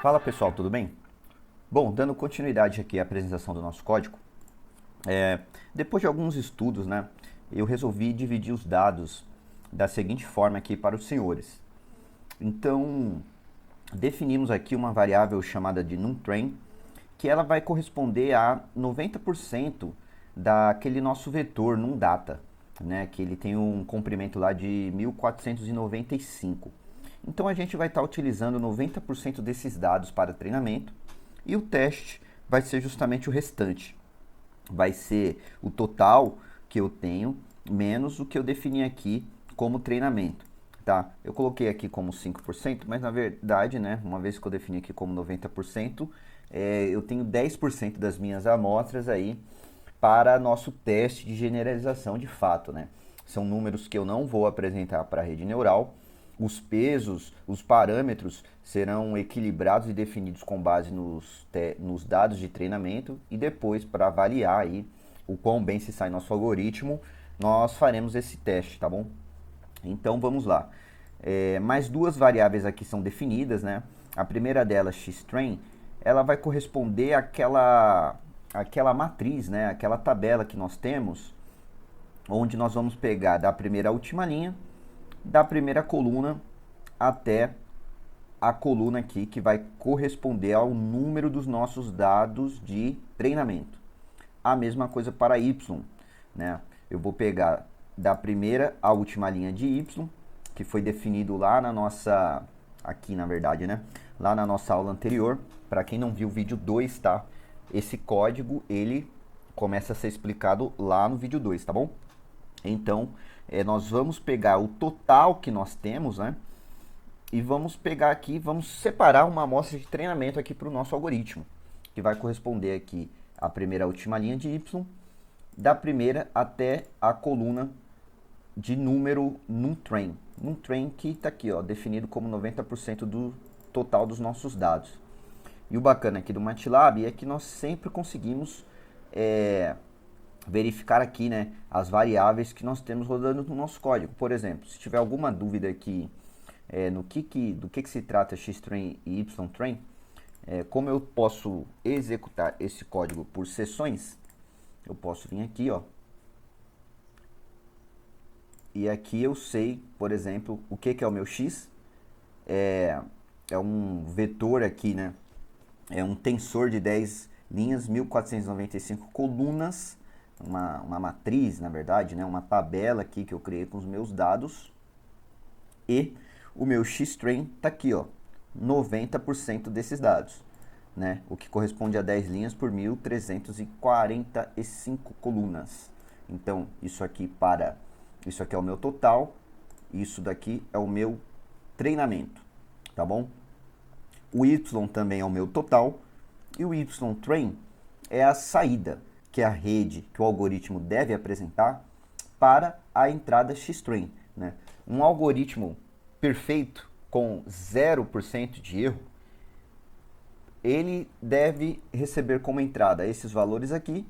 Fala pessoal, tudo bem? Bom, dando continuidade aqui à apresentação do nosso código, depois de alguns estudos, né, eu resolvi dividir os dados da seguinte forma aqui para os senhores. Então, definimos aqui uma variável chamada de numTrain, que ela vai corresponder a 90% daquele nosso vetor numData, né, que ele tem um comprimento lá de 1495. Então a gente vai estar utilizando 90% desses dados para treinamento e o teste vai ser justamente o restante. Vai ser o total que eu tenho menos o que eu defini aqui como treinamento. Tá? Eu coloquei aqui como 5%, mas na verdade, né, uma vez que eu defini aqui como 90%, eu tenho 10% das minhas amostras aí para nosso teste de generalização de fato, né? São números que eu não vou apresentar para a rede neural. Os pesos, os parâmetros serão equilibrados e definidos com base nos dados de treinamento e depois, para avaliar aí o quão bem se sai nosso algoritmo, nós faremos esse teste, tá bom? Então vamos lá. Mais duas variáveis aqui são definidas, né? A primeira delas, xtrain, ela vai corresponder àquela matriz, né? Aquela tabela que nós temos, onde nós vamos pegar da primeira à última linha, da primeira coluna até a coluna aqui que vai corresponder ao número dos nossos dados de treinamento. A mesma coisa para y, né? Eu vou pegar da primeira à última linha de y, que foi definido lá na nossa, aqui na verdade, né? Lá na nossa aula anterior. Para quem não viu o vídeo 2, tá? Esse código, ele começa a ser explicado lá no vídeo 2, tá bom? Então, nós vamos pegar o total que nós temos, né? E vamos pegar aqui, vamos separar uma amostra de treinamento aqui para o nosso algoritmo, que vai corresponder aqui à primeira à última linha de y, da primeira até a coluna de número numTrain. numTrain que está aqui, ó, definido como 90% do total dos nossos dados. E o bacana aqui do MATLAB é que nós sempre conseguimos verificar aqui, né, as variáveis que nós temos rodando no nosso código. Por exemplo, se tiver alguma dúvida aqui do que se trata xtrain e ytrain, como eu posso executar esse código por sessões, eu posso vir aqui, ó, e aqui eu sei, por exemplo, o que é o meu x, é um vetor aqui, né, é um tensor de 10 linhas, 1495 colunas, uma matriz, na verdade, né, uma tabela aqui que eu criei com os meus dados, e o meu xtrain está aqui, ó, 90% desses dados, né, o que corresponde a 10 linhas por 1345 colunas. Então, isso aqui é o meu total, isso daqui é o meu treinamento, tá bom? O y também é o meu total, e o ytrain é a saída, que é a rede que o algoritmo deve apresentar para a entrada xtrain, né? Um algoritmo perfeito, com 0% de erro, ele deve receber como entrada esses valores aqui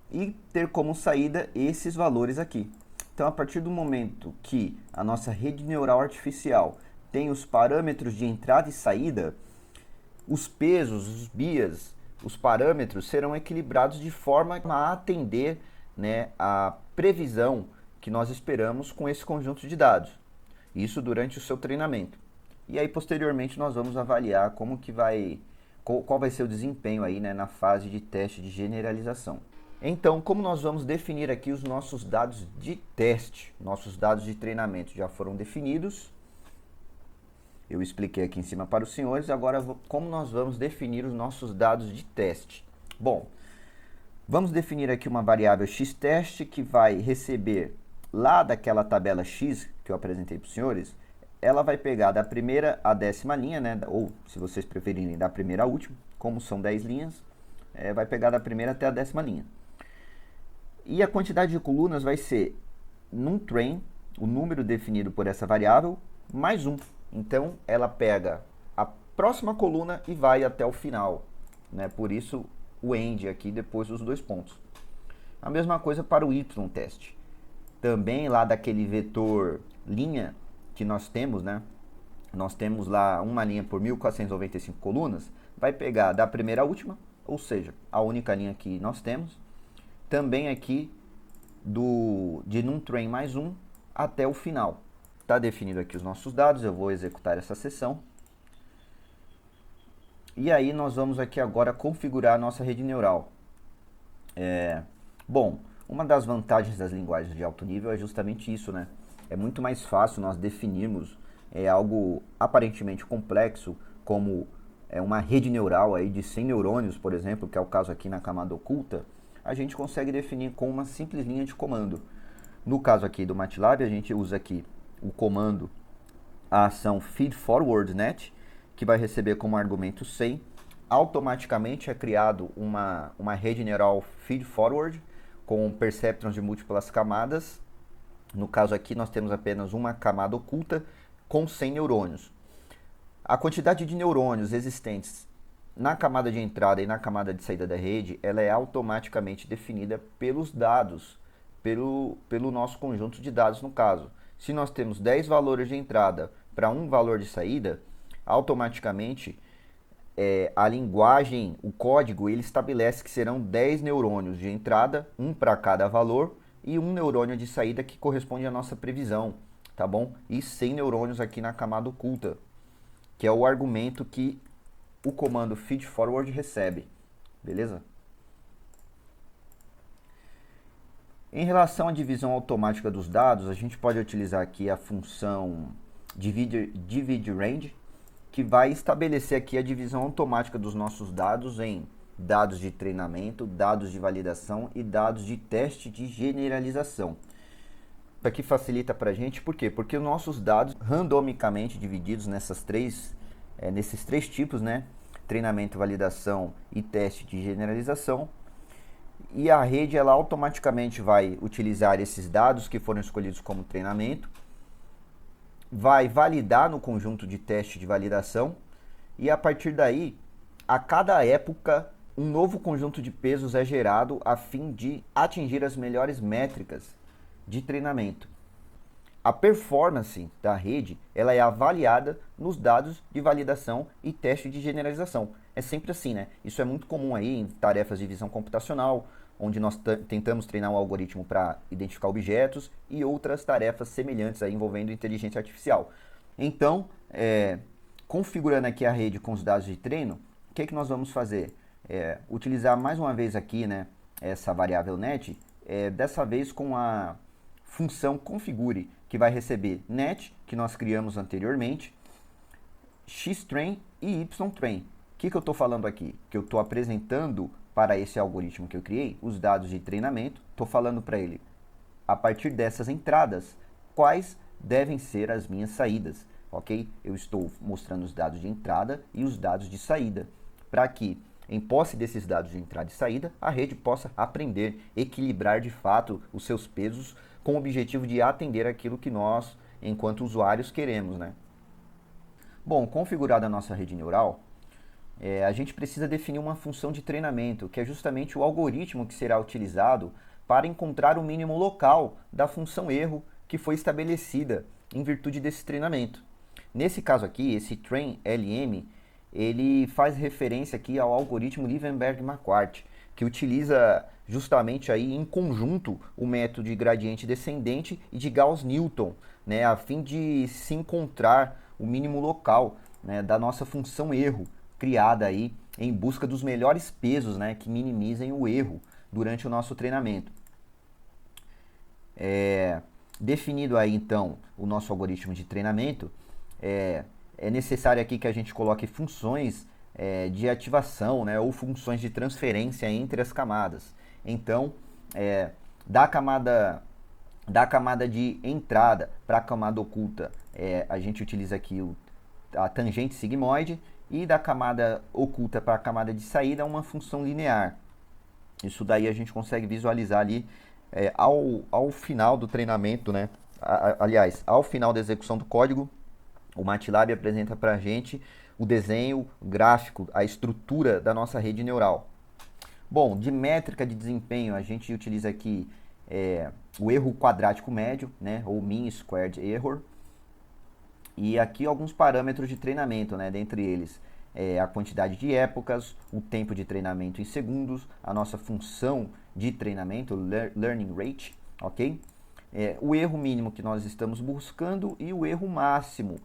e ter como saída esses valores aqui. Então, a partir do momento que a nossa rede neural artificial tem os parâmetros de entrada e saída, os pesos, os bias, os parâmetros serão equilibrados de forma a atender, né, a previsão que nós esperamos com esse conjunto de dados. Isso durante o seu treinamento. E aí, posteriormente, nós vamos avaliar qual vai ser o desempenho aí, né, na fase de teste de generalização. Então, como nós vamos definir aqui os nossos dados de teste? Nossos dados de treinamento já foram definidos. Eu expliquei aqui em cima para os senhores. Agora, como nós vamos definir os nossos dados de teste? Bom, vamos definir aqui uma variável xtest que vai receber lá daquela tabela x que eu apresentei para os senhores. Ela vai pegar da primeira à 10ª linha, né? Ou, se vocês preferirem, da primeira à última. Como são 10 linhas, vai pegar da primeira até a 10ª linha. E a quantidade de colunas vai ser numTrain, o número definido por essa variável, mais 1. Então, ela pega a próxima coluna e vai até o final, né? Por isso, o end aqui depois dos dois pontos. A mesma coisa para o ytest. Também lá daquele vetor linha que nós temos, né? nós temos lá uma linha por 1495 colunas, vai pegar da primeira à última, ou seja, a única linha que nós temos, também aqui de num train mais um até o final. Está definido aqui os nossos dados, eu vou executar essa sessão. E aí nós vamos aqui agora configurar a nossa rede neural. Bom, uma das vantagens das linguagens de alto nível é justamente isso, né? É muito mais fácil nós definirmos algo aparentemente complexo, como uma rede neural aí de 100 neurônios, por exemplo, que é o caso aqui na camada oculta, a gente consegue definir com uma simples linha de comando. No caso aqui do MATLAB, a gente usa aqui o comando, a ação feedForwardNet, que vai receber como argumento 100. Automaticamente é criado uma rede neural feedforward com perceptrons de múltiplas camadas. No caso aqui nós temos apenas uma camada oculta com 100 neurônios. A quantidade de neurônios existentes na camada de entrada e na camada de saída da rede, ela é automaticamente definida pelos dados, pelo nosso conjunto de dados no caso. Se nós temos 10 valores de entrada para um valor de saída, automaticamente a linguagem, o código, ele estabelece que serão 10 neurônios de entrada, um para cada valor, e um neurônio de saída que corresponde à nossa previsão, tá bom? E 100 neurônios aqui na camada oculta, que é o argumento que o comando feedforward recebe, beleza? Em relação à divisão automática dos dados, a gente pode utilizar aqui a função divideRange, que vai estabelecer aqui a divisão automática dos nossos dados em dados de treinamento, dados de validação e dados de teste de generalização. Isso aqui facilita para a gente, por quê? Porque os nossos dados randomicamente divididos nesses três tipos, né? Treinamento, validação e teste de generalização. E a rede ela automaticamente vai utilizar esses dados que foram escolhidos como treinamento, vai validar no conjunto de teste de validação e a partir daí, a cada época, um novo conjunto de pesos é gerado a fim de atingir as melhores métricas de treinamento. A performance da rede ela é avaliada nos dados de validação e teste de generalização. É sempre assim, né? Isso é muito comum aí em tarefas de visão computacional, onde nós tentamos treinar um algoritmo para identificar objetos e outras tarefas semelhantes aí envolvendo inteligência artificial. Então, configurando aqui a rede com os dados de treino, o que nós vamos fazer? Utilizar mais uma vez aqui, né, essa variável net, dessa vez com a função configure, que vai receber net, que nós criamos anteriormente, xtrain e ytrain. O que eu estou falando aqui? Que eu estou apresentando para esse algoritmo que eu criei os dados de treinamento, estou falando para ele, a partir dessas entradas, quais devem ser as minhas saídas, ok? Eu estou mostrando os dados de entrada e os dados de saída, para que, em posse desses dados de entrada e saída, a rede possa aprender, equilibrar de fato os seus pesos com o objetivo de atender aquilo que nós, enquanto usuários, queremos, né? Bom, configurada a nossa rede neural, a gente precisa definir uma função de treinamento, que é justamente o algoritmo que será utilizado para encontrar o mínimo local da função erro que foi estabelecida em virtude desse treinamento. Nesse caso aqui, esse train-LM, ele faz referência aqui ao algoritmo Liebenberg-Marquardt, que utiliza justamente aí em conjunto o método de gradiente descendente e de Gauss-Newton, né, a fim de se encontrar o mínimo local, né, da nossa função erro, criada aí em busca dos melhores pesos, né, que minimizem o erro durante o nosso treinamento. Definido aí então o nosso algoritmo de treinamento, é necessário aqui que a gente coloque funções de ativação, né, ou funções de transferência entre as camadas. Então, da camada de entrada para a camada oculta, a gente utiliza aqui a tangente sigmoide, e da camada oculta para a camada de saída uma função linear. Isso daí a gente consegue visualizar ali ao final do treinamento, né? Aliás, ao final da execução do código, o MATLAB apresenta para a gente o desenho gráfico, a estrutura da nossa rede neural. Bom, de métrica de desempenho, a gente utiliza aqui o erro quadrático médio, né? Ou mean squared error. E aqui alguns parâmetros de treinamento, né? Dentre eles a quantidade de épocas, o tempo de treinamento em segundos, a nossa função de treinamento, learning rate, ok? O erro mínimo que nós estamos buscando e o erro máximo,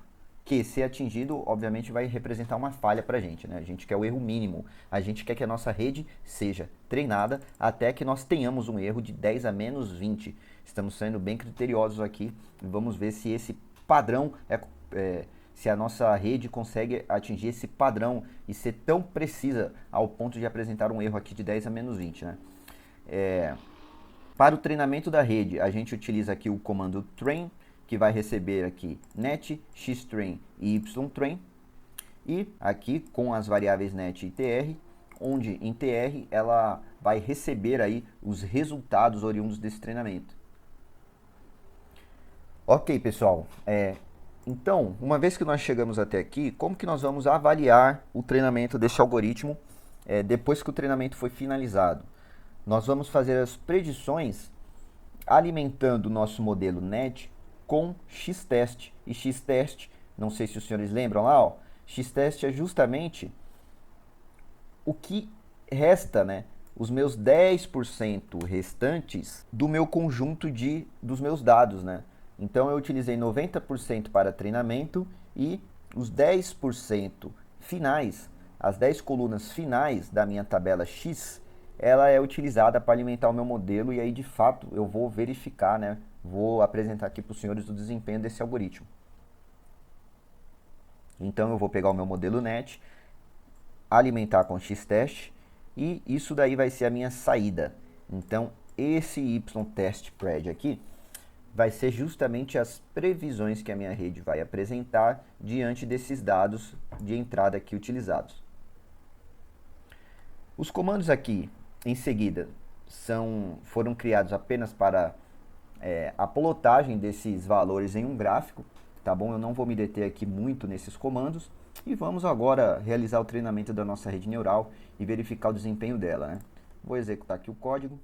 que se atingido, obviamente vai representar uma falha para a gente, né? A gente quer o erro mínimo, a gente quer que a nossa rede seja treinada até que nós tenhamos um erro de 10 a menos 20. Estamos sendo bem criteriosos aqui e vamos ver se esse padrão se a nossa rede consegue atingir esse padrão e ser tão precisa ao ponto de apresentar um erro aqui de 10 a menos 20, né? Para o treinamento da rede, a gente utiliza aqui o comando train, que vai receber aqui net, xtrain e ytrain. E aqui com as variáveis net e tr, onde em tr ela vai receber aí os resultados oriundos desse treinamento. Ok, pessoal. Então, uma vez que nós chegamos até aqui, como que nós vamos avaliar o treinamento desse algoritmo depois que o treinamento foi finalizado? Nós vamos fazer as predições alimentando o nosso modelo net com x-test. E x-test, não sei se os senhores lembram lá, ó, x-test é justamente o que resta, né? Os meus 10% restantes do meu conjunto dos meus dados, né? Então eu utilizei 90% para treinamento e os 10% finais, as 10 colunas finais da minha tabela X, ela é utilizada para alimentar o meu modelo e aí de fato eu vou verificar, né? Vou apresentar aqui para os senhores o desempenho desse algoritmo. Então eu vou pegar o meu modelo net, alimentar com x-test e isso daí vai ser a minha saída. Então esse y-test-pred aqui vai ser justamente as previsões que a minha rede vai apresentar diante desses dados de entrada aqui utilizados. Os comandos aqui, em seguida, foram criados apenas para a plotagem desses valores em um gráfico, tá bom? Eu não vou me deter aqui muito nesses comandos e vamos agora realizar o treinamento da nossa rede neural e verificar o desempenho dela, né? Vou executar aqui o código.